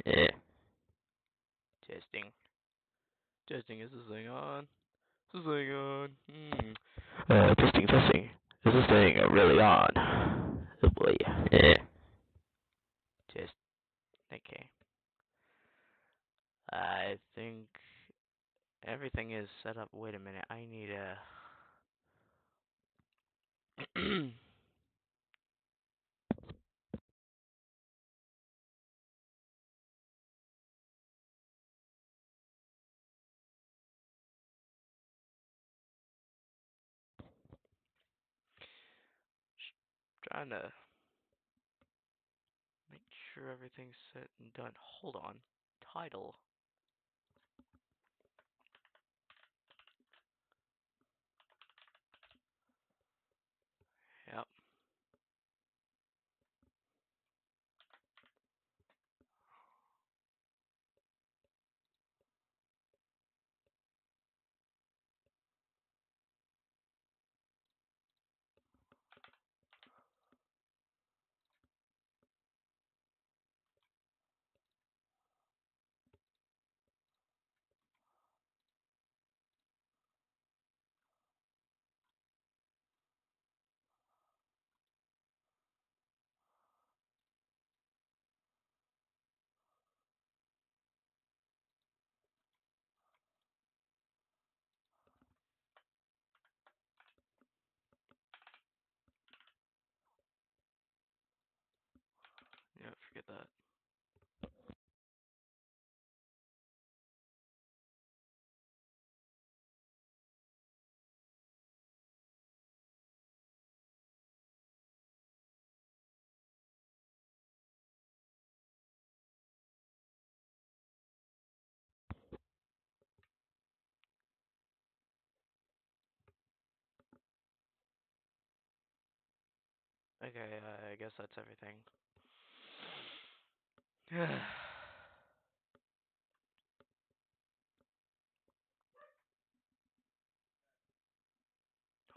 Yeah. Testing. Testing, is this thing on? Is this thing on? Testing, testing. Is this thing really on? Oh boy. Yeah. Test. Okay. I think everything is set up. Wait a minute. I need a. Trying to make sure everything's set and done. Hold on. Title. Yep. Yeah, forget that. Okay, I guess that's everything.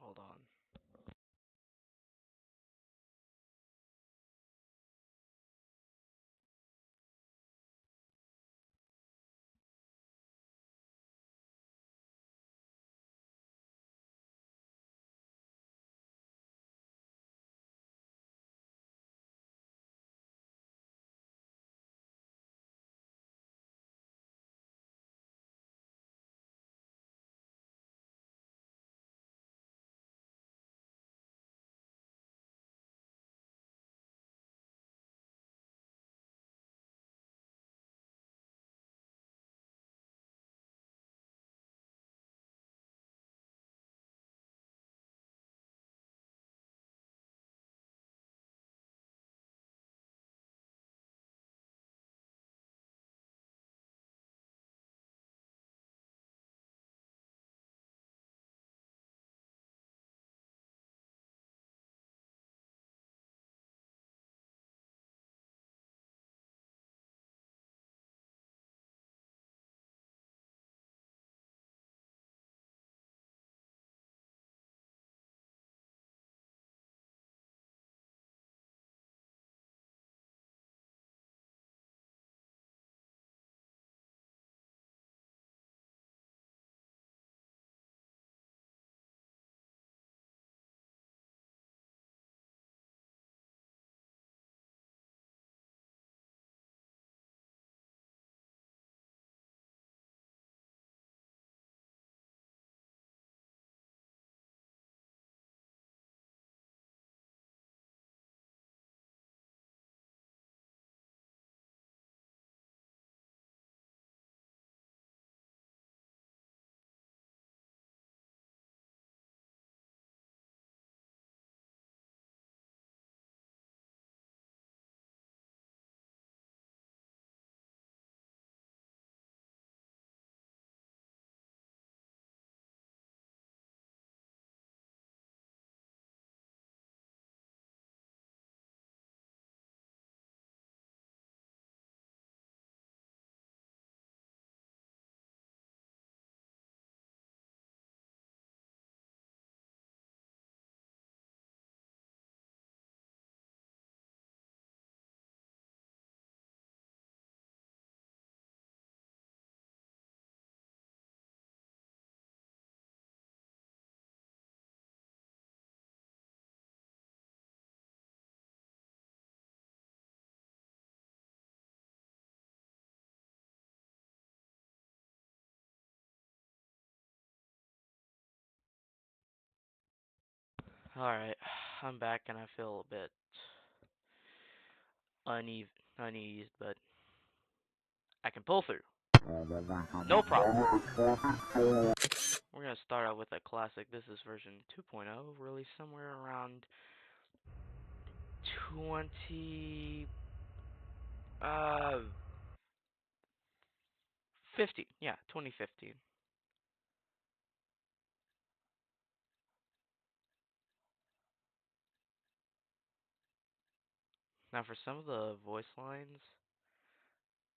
Hold on. Alright, I'm back and I feel a bit uneased, but I can pull through. No problem. We're gonna start out with a classic. This is version 2.0, released somewhere around 20... 15. Yeah, 2015. Now for some of the voice lines,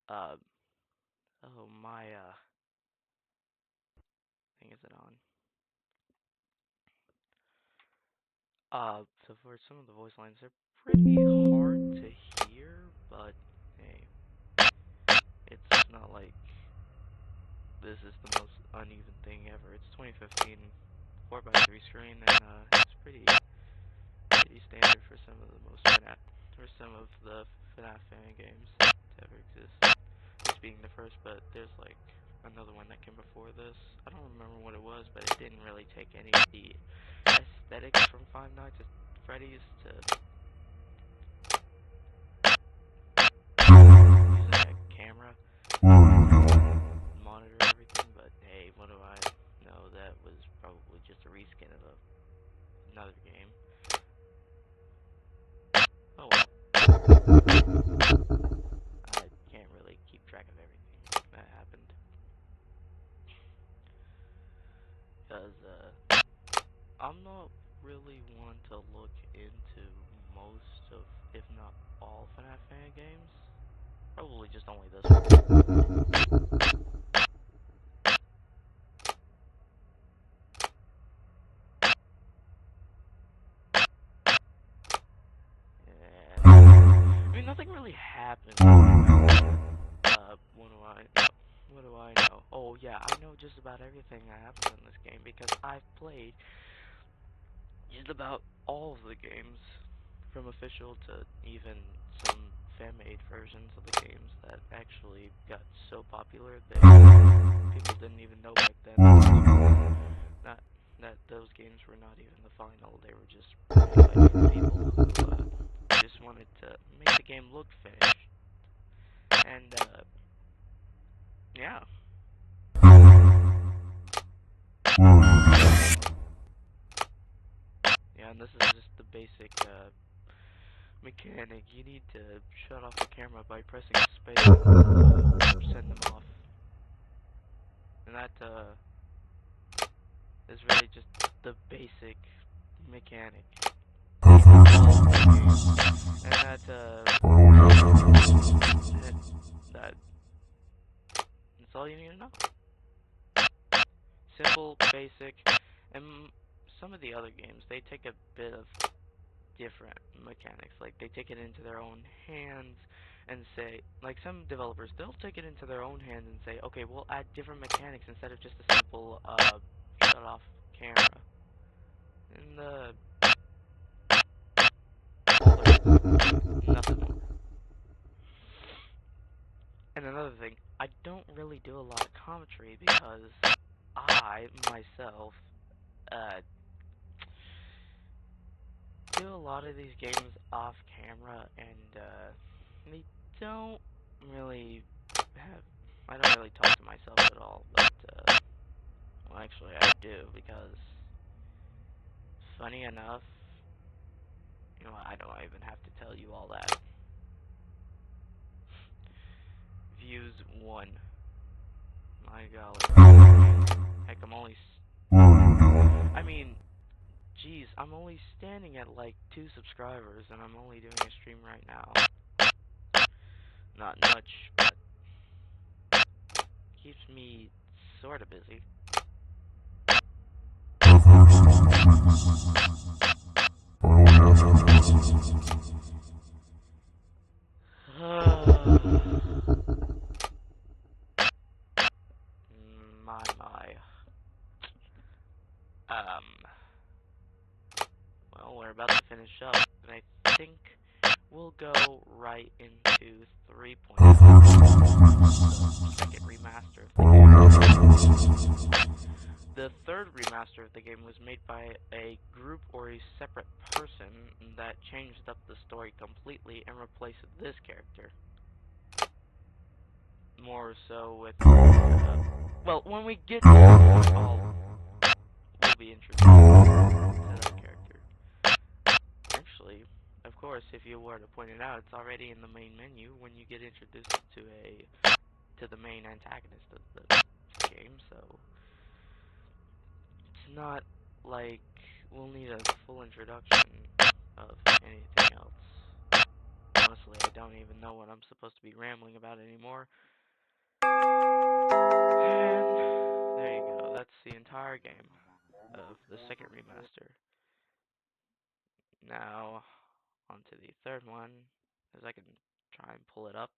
uh, oh my, thing is it on? So for some of the voice lines, they're pretty hard to hear, but hey, it's not like this is the most uneven thing ever. It's 2015, 4x3 screen, and it's pretty standard for some of the FNAF fan games to ever exist. This being the first, but there's like another one that came before this. I don't remember what it was, but it didn't really take any of the aesthetics from Five Nights at Freddy's to using a camera monitor everything. But hey, what do I know? That was probably just a reskin of another game. Oh well. I can't really keep track of everything that happened. Because, I'm not really one to look into most of, if not all, FNAF fan games. Probably just only this one. Yeah. I mean, nothing really happened. What do I know? Oh yeah, I know just about everything that happens in this game because I've played just about all of the games, from official to even some fan-made versions of the games that actually got so popular that people didn't even know back then that those games were not even the final. They were just made by different people who just wanted to make the game look finished. And yeah. Yeah, and this is just the basic mechanic. You need to shut off the camera by pressing space to send them off. And that is really just the basic mechanic. And that's all you need to know. Simple, basic, and some of the other games, they take a bit of different mechanics. Like, they take it into their own hands and say, like, some developers, they'll take it into their own hands and say, okay, we'll add different mechanics instead of just a simple, shut off camera. And, nothing more. And another thing, I don't really do a lot of commentary because I, myself, do a lot of these games off camera, and they don't really I don't really talk to myself at all, but, well, actually I do, because, funny enough, you know, I don't even have to tell you all that. Views 1. My golly. Heck, I mean, geez, I'm only standing at like 2 subscribers, and I'm only doing a stream right now. Not much, but keeps me sorta busy. My. Well, we're about to finish up, and I think we'll go right into 3.0, the second remaster of the game. The third remaster of the game was made by a group or a separate person that changed up the story completely and replaced this character. More so with, well, when we get to it, we'll be introduced to that character. Actually, of course, if you were to point it out, it's already in the main menu when you get introduced to the main antagonist of the game, so it's not like we'll need a full introduction of anything else. Honestly, I don't even know what I'm supposed to be rambling about anymore. And there you go, that's the entire game of the second remaster. Now, onto the third one, as I can try and pull it up.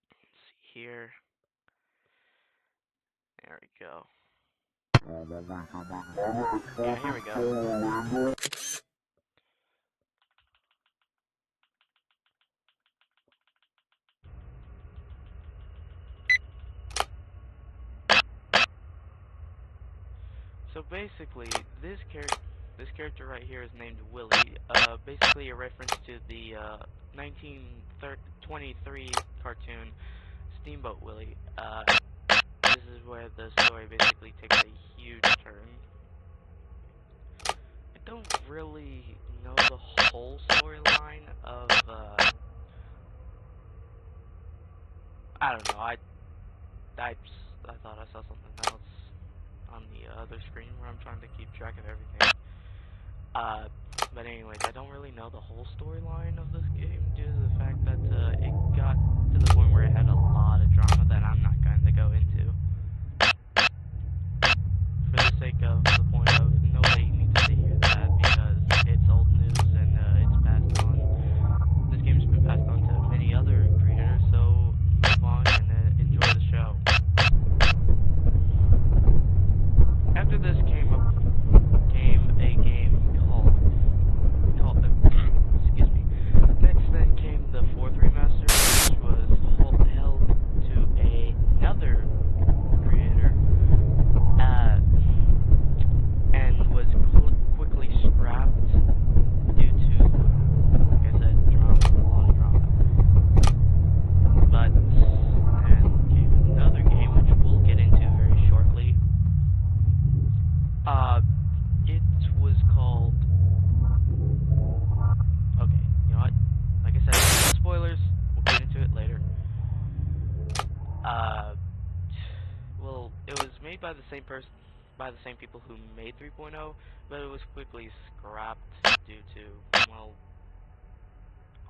Let's see here. There we go. Yeah, here we go. So basically, this character right here is named Willie. Basically a reference to the 1923 cartoon Steamboat Willie. This is where the story basically takes a huge turn. I don't really know the whole storyline of, I don't know, I thought I saw something else on the other screen where I'm trying to keep track of everything. But anyways, I don't really know the whole storyline of this game due to the fact that it got to the point where it had a lot of drama that I'm not going to go into. For the sake of the point of nobody needs to hear that because it's old news and it's passed on. This game's been passed on to many other creators, so move on and enjoy the show. After this came a game called excuse me. Next then came the fourth remaster, which was held to another creator, and was quickly scrapped due to, like I said, drama, a lot of drama. But then came another game, which we'll get into very shortly. It was called, okay, you know what, like I said, no spoilers, we'll get into it later. Well, it was made by the same person, by the same people who made 3.0, but it was quickly scrapped due to, well,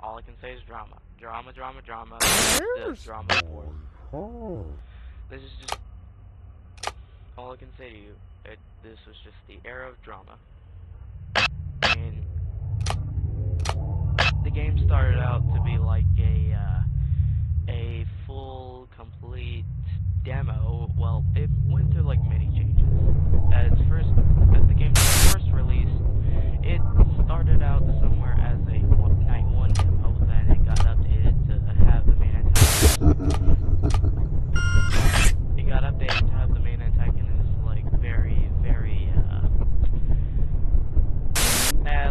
all I can say is drama. Drama. The drama board. This is just all I can say to you. This was just the era of drama. And the game started out to be like a full, complete demo. Well, it went through like many changes. At the game's first release, it started out somewhere as a night one demo. Then it got updated to have the main antagonist. It got updated to have the main antagonist like very, very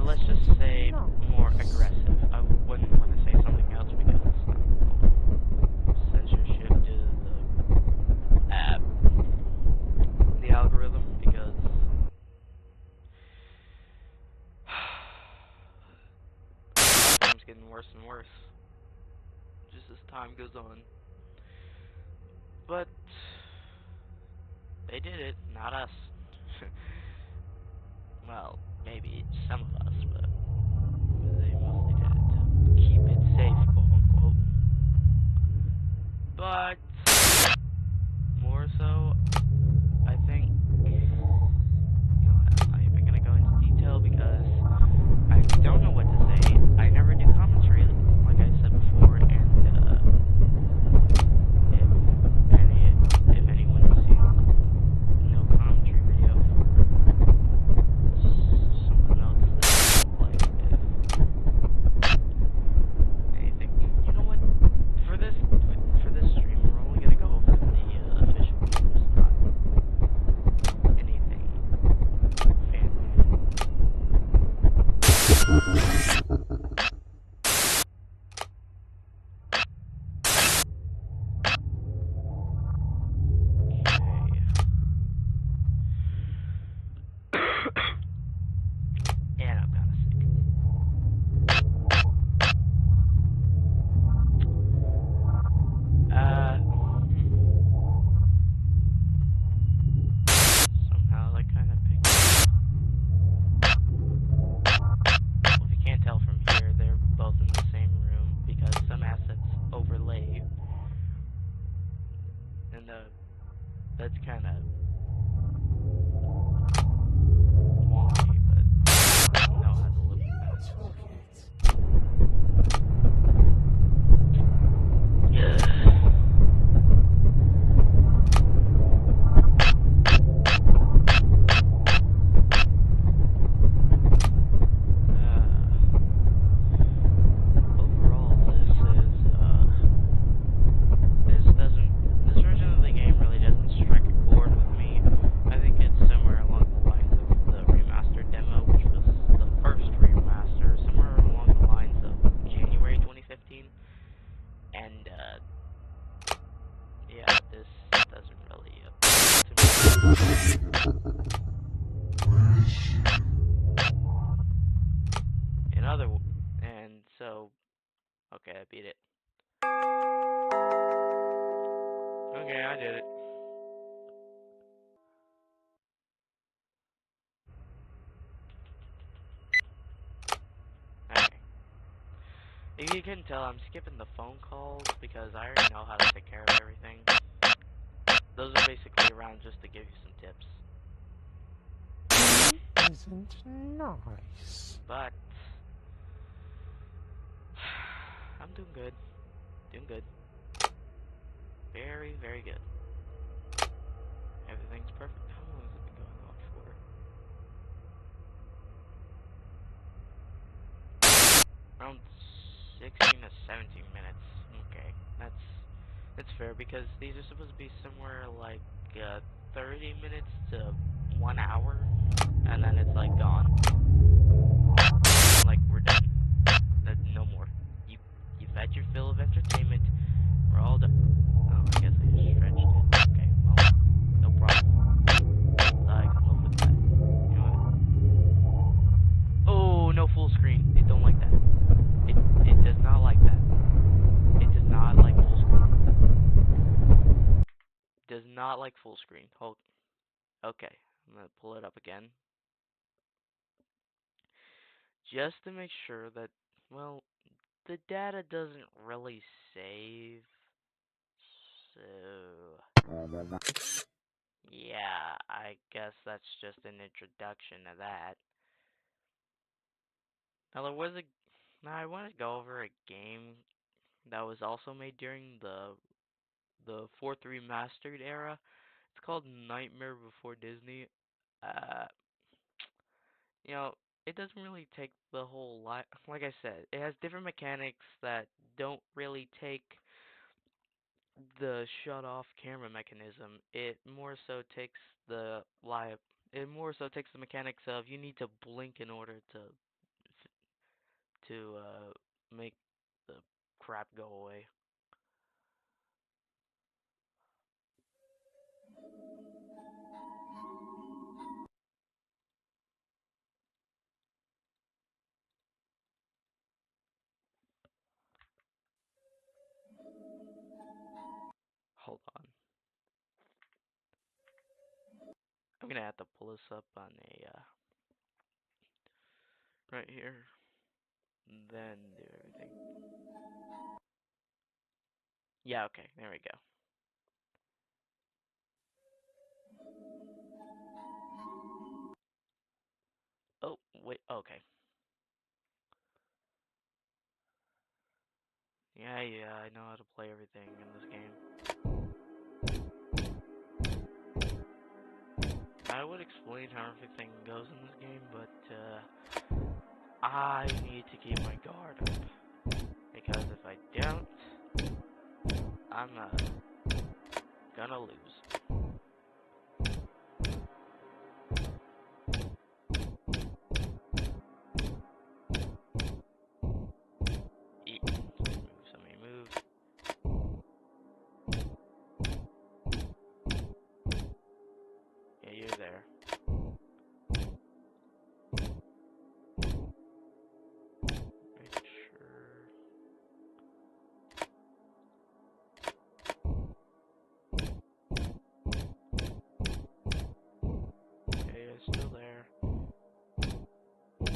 let's just say more aggressive. I wouldn't want to say something else because censorship to the algorithm, because the game's getting worse and worse just as time goes on. But they did it, not us. Well, maybe some of us, but they mostly did it to keep it safe, quote unquote. But more so, I think, you know, I'm not even gonna go into detail because I don't know what to say. I never do commentary, like I said before, and if anyone's seen no commentary video for And I'm kind of sick. Somehow that kind of picked up. Well, if you can't tell from here, they're both in the same room because some assets overlay, and that's kind of wonky, but I don't know how to live with that. Overall, this version of the game really doesn't strike a chord with me. I think it's somewhere along the lines of the remastered demo, which was the first remaster, somewhere along the lines of January 2015. And, yeah, this doesn't really appeal to me. And so, okay, I beat it. Okay, I did it. Okay. If you can tell, I'm skipping the phone calls because I already know how to take care of everything. Those are basically around just to give you some tips. Isn't nice. But I'm doing good. Doing good. Very, very good. Everything's perfect. How long has it been going on for? Around 16 to 17 minutes. Okay, that's fair because these are supposed to be somewhere like 30 minutes to 1 hour, and then it's like gone. Like we're done. No more. You've had your fill of entertainment. We're all done. Oh, I guess I just stretched it. Okay, well, no problem. I can live with that. You know what? Oh, no full screen. It don't like that. It does not like that. It does not like full screen. Does not like full screen. Hold. Okay, I'm gonna pull it up again. Just to make sure that, well, the data doesn't really save. So, yeah, I guess that's just an introduction to that. Now, now I want to go over a game that was also made during the fourth remastered era. It's called Nightmare Before Disney. Uh, you know, it doesn't really take the whole lot. Like I said, it has different mechanics that don't really take the shut off camera mechanism. It more so takes It more so takes the mechanics of you need to blink in order to make the crap go away. Hold on. I'm gonna have to pull this up on a right here, then do everything. Yeah, okay, there we go. Oh, wait, okay. Yeah, I know how to play everything in this game. I would explain how everything goes in this game, but I need to keep my guard up. Because if I don't, I'm gonna lose.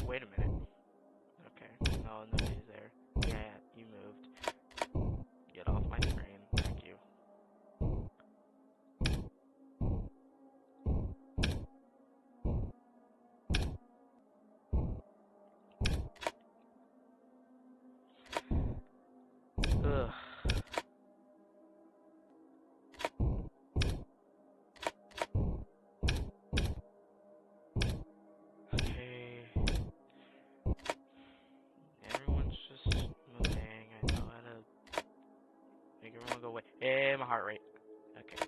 wait a minute. Okay, no, nobody's there. Yeah, you moved. Get off my screen. Thank you. Ugh. Okay. Everyone's just moving. I know how to make everyone go away. Hey, my heart rate. Okay.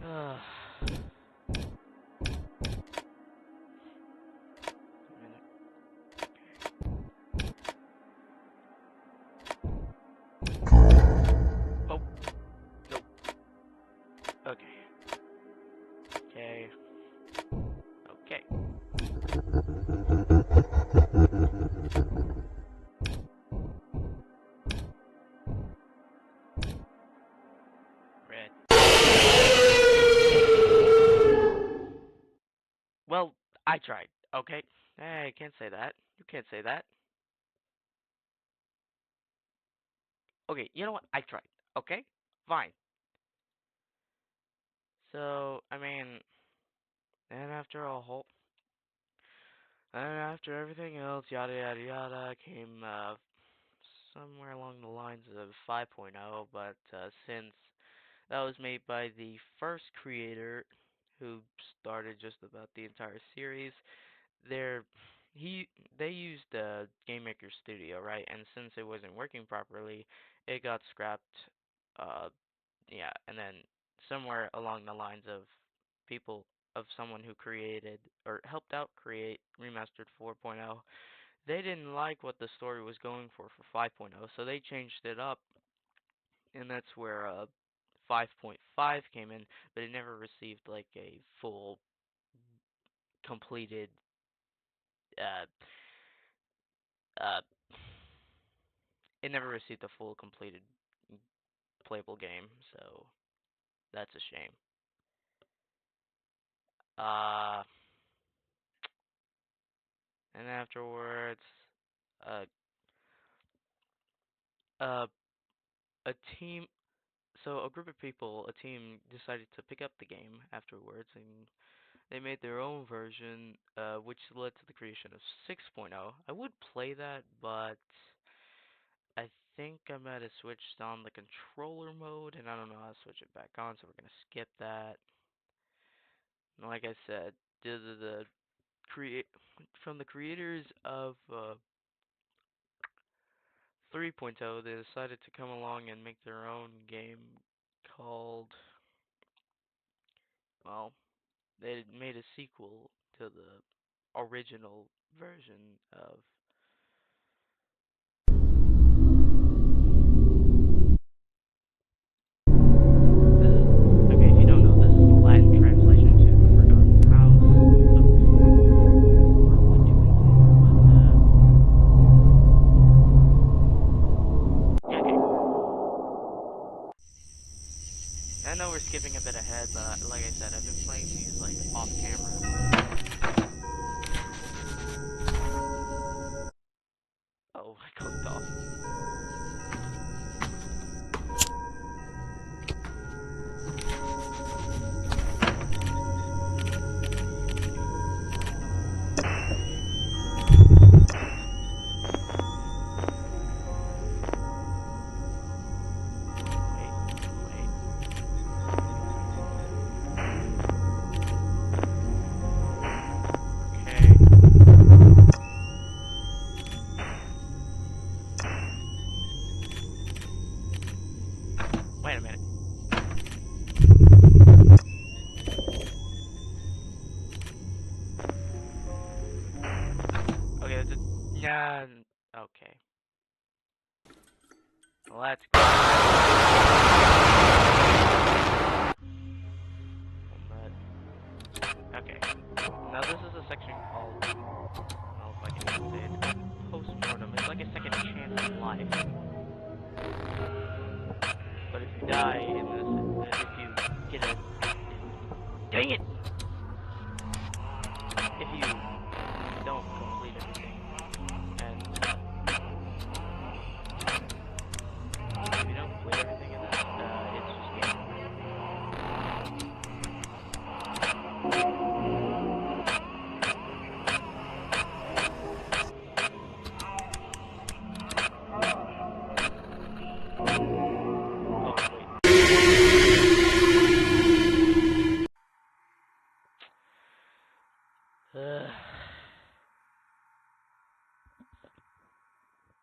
Ugh. A minute. Oh. Nope. Okay. Okay. Okay. Red. Well, I tried. Okay. Hey, can't say that. You can't say that. Okay, you know what? I tried. Okay? Fine. So, I mean, and after a whole, and after everything else, yada yada yada, came somewhere along the lines of 5.0, but since that was made by the first creator who started just about the entire series, they're he they used Game Maker Studio, right? And since it wasn't working properly, it got scrapped. Uh, yeah, and then somewhere along the lines of people of someone who created or helped out create Remastered 4.0, they didn't like what the story was going for 5.0, so they changed it up, and that's where 5.5 came in, but it never received like a full completed uh uh it never received a full completed playable game, so that's a shame. Uh and afterwards uh uh a team so a group of people, a team decided to pick up the game afterwards, and they made their own version, which led to the creation of 6.0. I would play that, but I think I might have switched on the controller mode, and I don't know how to switch it back on, so we're gonna skip that. And like I said, the create from the creators of 3.0, they decided to come along and make their own game called, well, they made a sequel to the original version of. Okay, if you don't know, this is the Latin translation to Forgotten House. Or would you yeah, okay. I know we're skipping a bit ahead, but like I said, I've been playing these like off camera. Oh, I clicked off. Wait, wait. Okay. Wait a minute. Okay, that's a yeah. Okay. Let's go. die in this if you get a. Dang it! If you don't complete everything, and if you don't complete everything in this, it's just game over.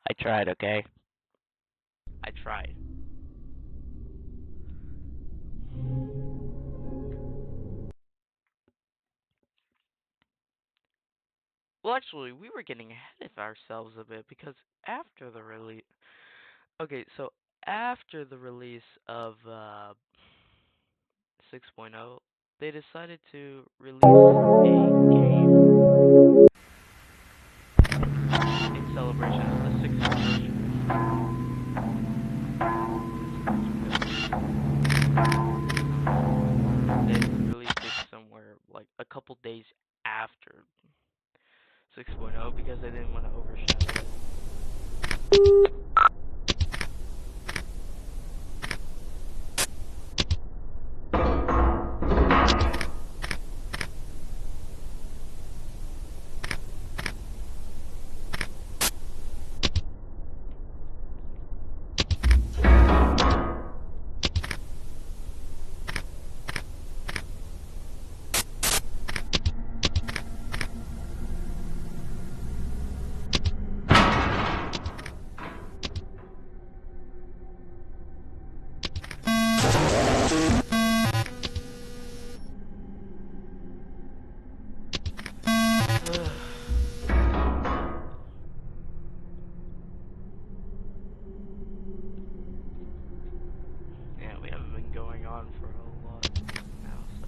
I tried, okay? I tried. Well, actually, we were getting ahead of ourselves a bit because after the release. Okay, so after the release of 6.0, they decided to release a game in celebration of the 6th anniversary. They released it somewhere like a couple days after 6.0 because they didn't want to overshadow it. Yeah, we haven't been going on for a lot now, so.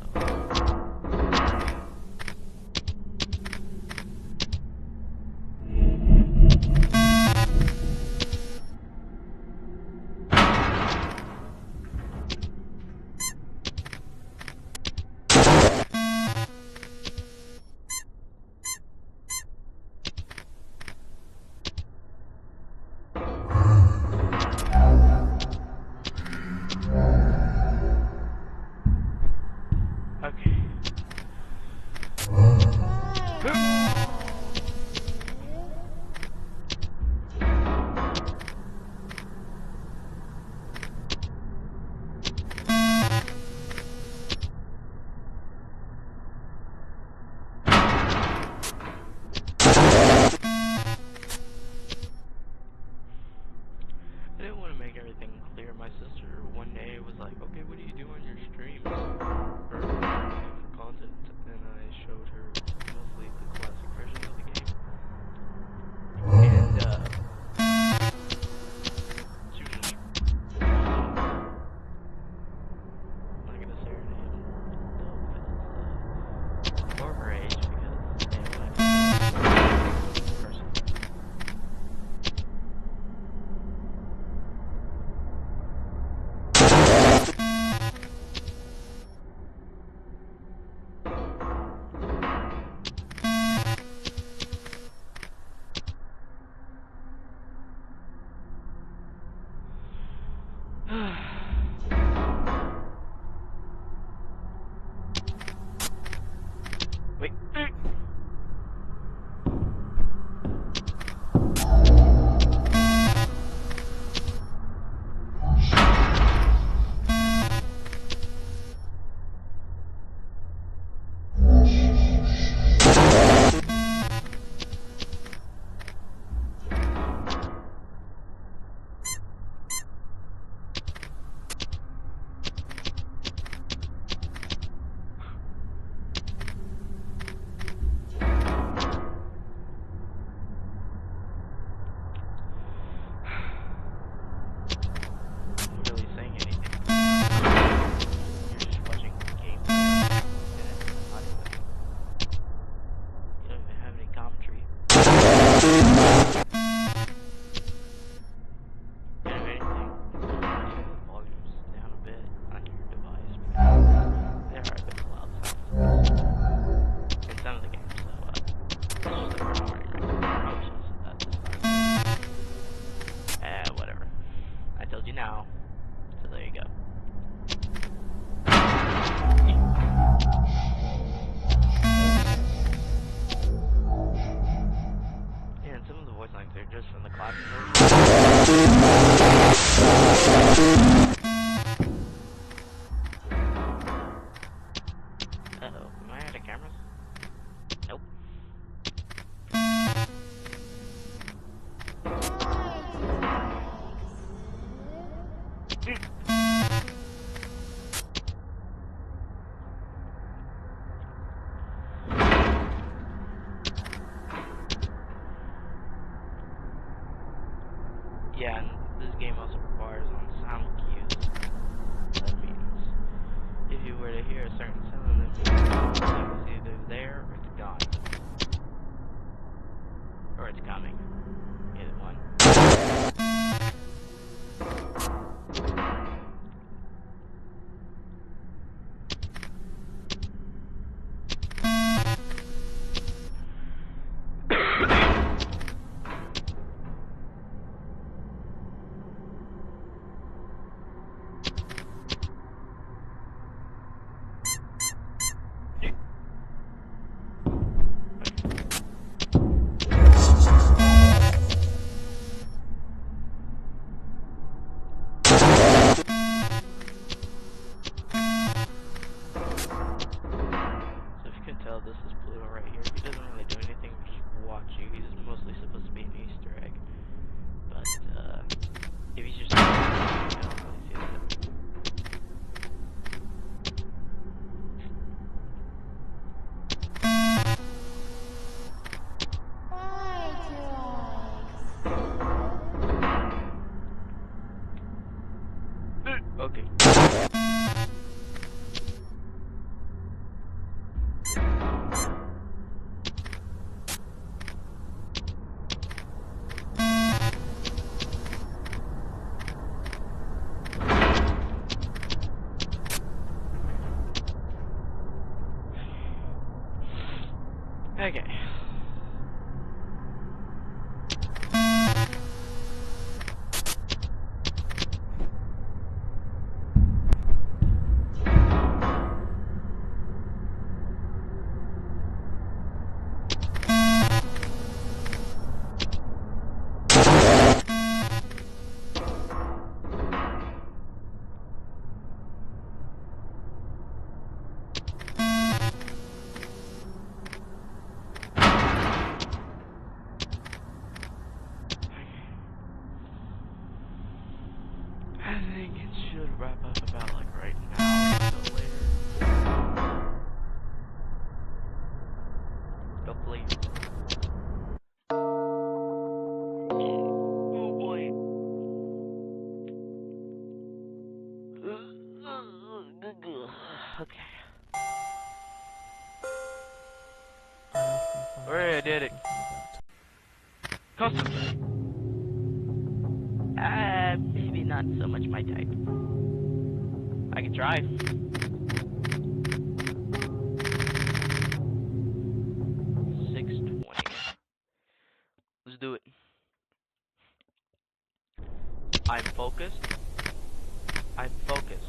cameras? Nope. Yeah, and this game also requires on sound cues. That means if you were to hear a certain sound, then it's either there or it's gone. Or it's coming. Either one. Tell this is Pluto right here. He doesn't really do anything, just watch you. He's mostly supposed to be an Easter egg. But, if he's just... I don't really see that. Okay. Okay. I think it should wrap up about like right now, so later. Hopefully. Oh boy. Okay. Alright, I did it. Custom. Maybe not so much my type. I can try. 620. Let's do it. I'm focused. I'm focused.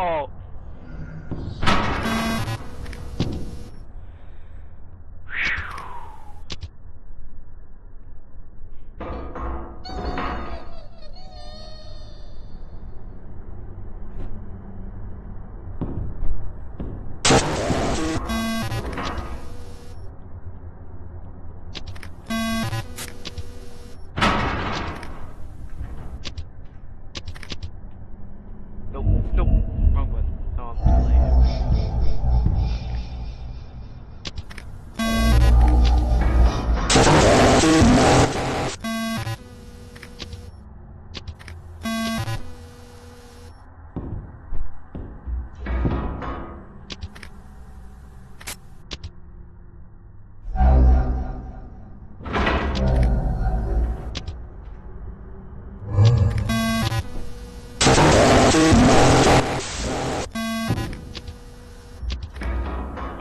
Oh. Nope, nope, wrong one. Oh, I'm too late.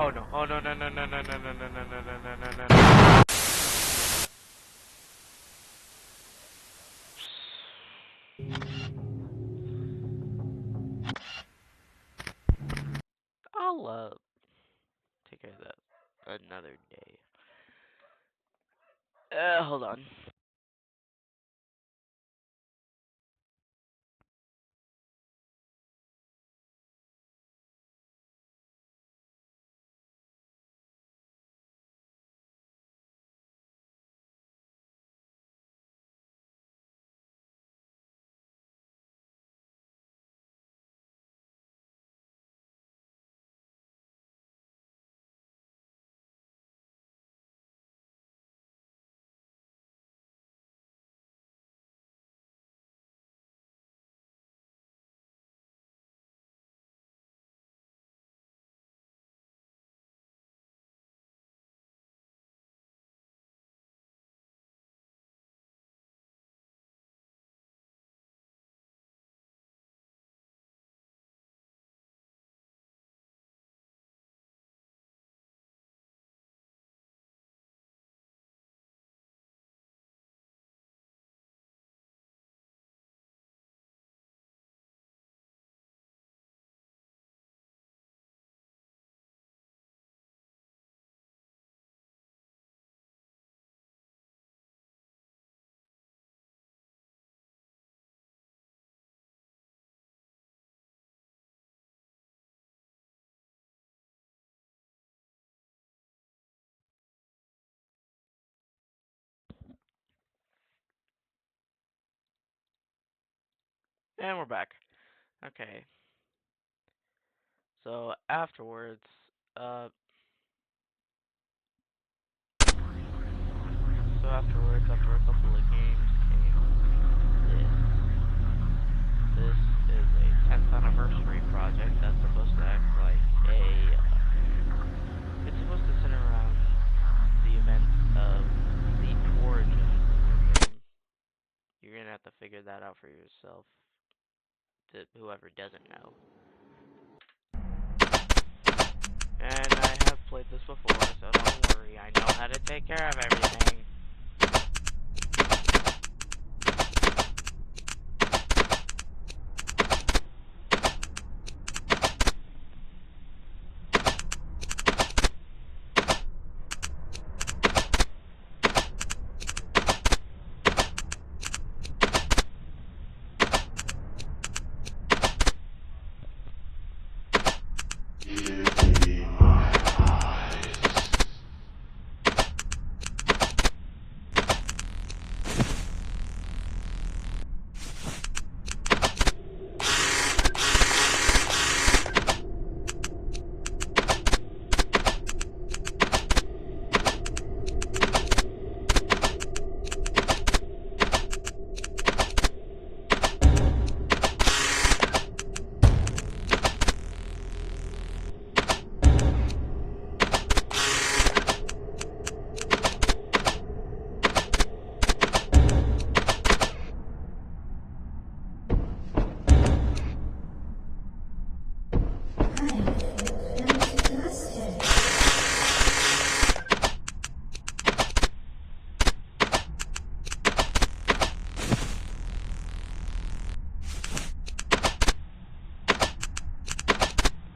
Oh no, oh no, no, no, no, no, no, no, no, no, no, no, no, no, no, no. I'll, take care of that another day. Hold on. And we're back. Okay. So afterwards, uh, after a couple of games came this. This is a 10th anniversary project that's supposed to act like it's supposed to center around the events of the origins of the game. You're gonna have to figure that out for yourself, to whoever doesn't know. And I have played this before, so don't worry, I know how to take care of everything.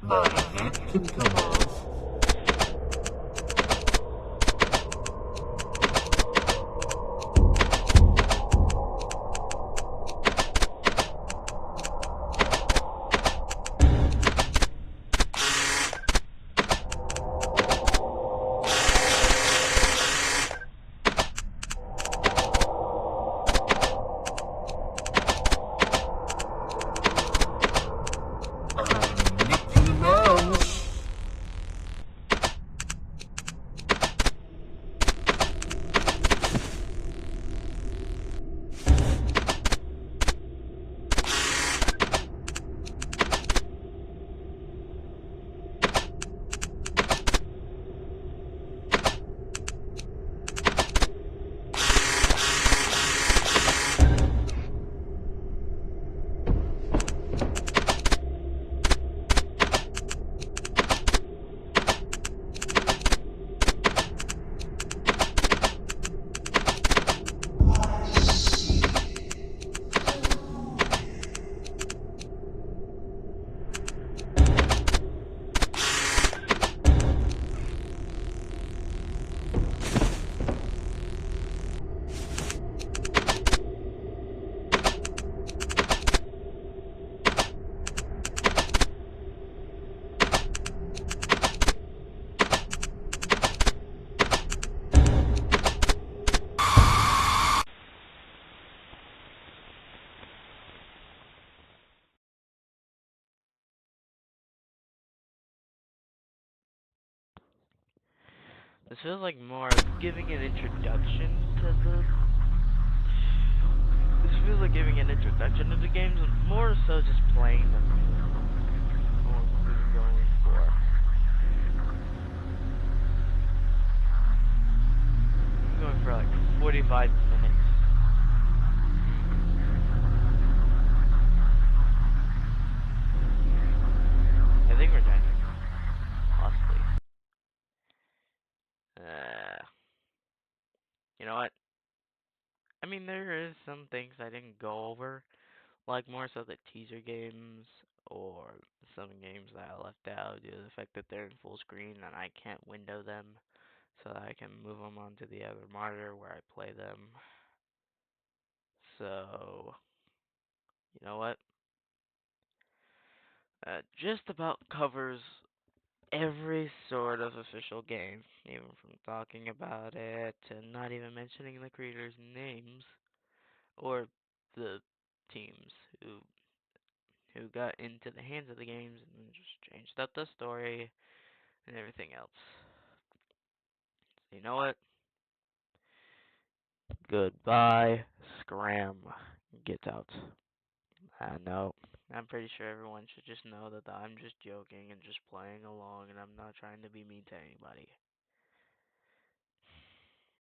My hat can come off. Mickey Mouse. This feels like more of giving an introduction to the. This feels like giving an introduction to the games, more so just playing them. Or what we're going for. I'm going for like 45 minutes. I think we're done. Possibly. You know what? I mean, there is some things I didn't go over, like more so the teaser games or some games that I left out due to the fact that they're in full screen and I can't window them so that I can move them onto the other monitor where I play them. So, you know what? Just about covers every sort of official game, even from talking about it to not even mentioning the creators' names or the teams who got into the hands of the games and just changed up the story and everything else. So you know what? Goodbye, Scram. Get out. I know. I'm pretty sure everyone should just know that I'm just joking and just playing along and I'm not trying to be mean to anybody.